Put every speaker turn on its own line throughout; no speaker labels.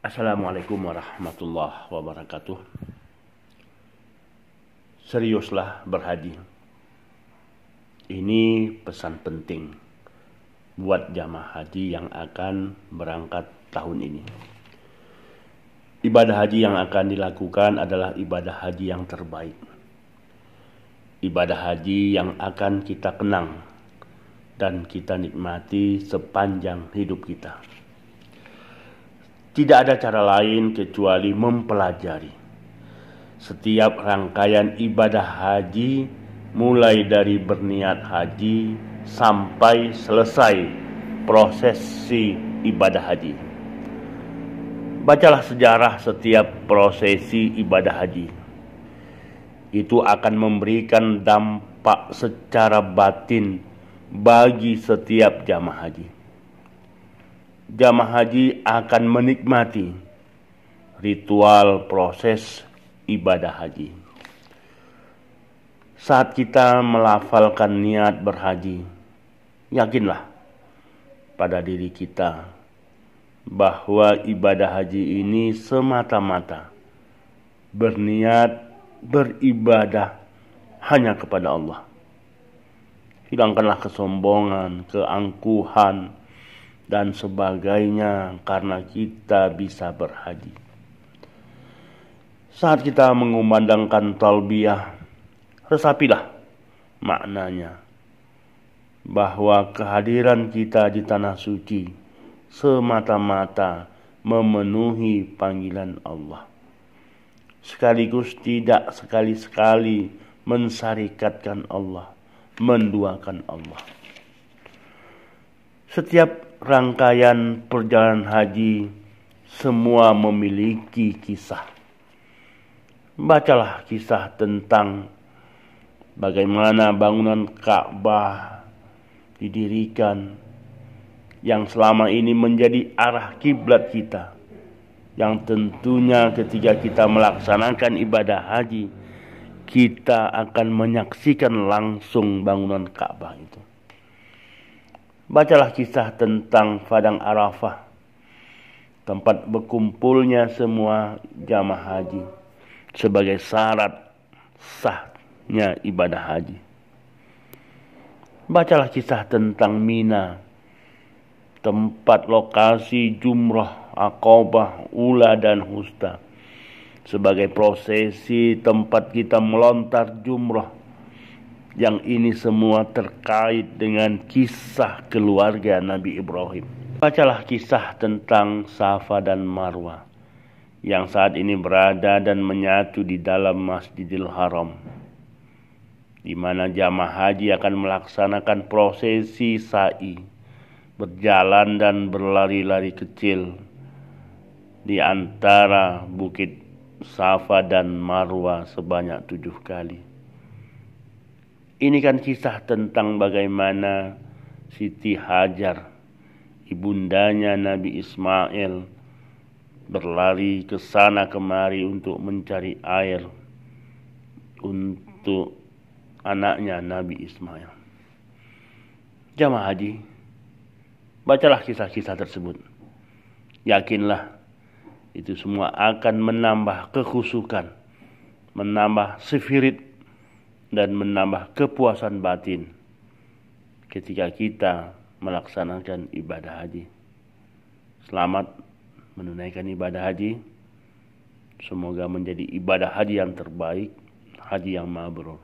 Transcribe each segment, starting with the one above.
Assalamualaikum warahmatullahi wabarakatuh. Seriuslah berhaji. Ini pesan penting buat jamaah haji yang akan berangkat tahun ini. Ibadah haji yang akan dilakukan adalah ibadah haji yang terbaik. Ibadah haji yang akan kita kenang dan kita nikmati sepanjang hidup kita. Tidak ada cara lain kecuali mempelajari setiap rangkaian ibadah haji, mulai dari berniat haji sampai selesai prosesi ibadah haji. Bacalah sejarah setiap prosesi ibadah haji. Itu akan memberikan dampak secara batin bagi setiap jamaah haji. Jamaah haji akan menikmati ritual proses ibadah haji. Saat kita melafalkan niat berhaji, yakinlah pada diri kita bahwa ibadah haji ini semata-mata berniat beribadah hanya kepada Allah. Hilangkanlah kesombongan, keangkuhan, dan sebagainya karena kita bisa berhaji. Saat kita mengumandangkan talbiyah, resapilah maknanya bahwa kehadiran kita di tanah suci semata-mata memenuhi panggilan Allah, sekaligus tidak sekali-sekali mensyarikatkan Allah, menduakan Allah. Setiap rangkaian perjalanan haji semua memiliki kisah. Bacalah kisah tentang bagaimana bangunan Ka'bah didirikan, yang selama ini menjadi arah kiblat kita, yang tentunya ketika kita melaksanakan ibadah haji, kita akan menyaksikan langsung bangunan Ka'bah itu. Bacalah kisah tentang Padang Arafah, tempat berkumpulnya semua jamaah haji sebagai syarat sahnya ibadah haji. Bacalah kisah tentang Mina, tempat lokasi jumrah, Aqabah, Ula, dan Husta, sebagai prosesi tempat kita melontar jumrah. Yang ini semua terkait dengan kisah keluarga Nabi Ibrahim. Bacalah kisah tentang Safa dan Marwah, yang saat ini berada dan menyatu di dalam Masjidil Haram, di mana jamaah haji akan melaksanakan prosesi sa'i, berjalan dan berlari-lari kecil di antara bukit Safa dan Marwah sebanyak 7 kali. Ini kan kisah tentang bagaimana Siti Hajar, ibundanya Nabi Ismail, berlari ke sana kemari untuk mencari air untuk anaknya Nabi Ismail. Jamaah haji, bacalah kisah-kisah tersebut. Yakinlah itu semua akan menambah kekhusyukan, menambah spirit, dan menambah kepuasan batin ketika kita melaksanakan ibadah haji. Selamat menunaikan ibadah haji. Semoga menjadi ibadah haji yang terbaik, haji yang mabrur.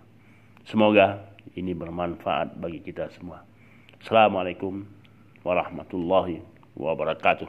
Semoga ini bermanfaat bagi kita semua. Assalamualaikum warahmatullahi wabarakatuh.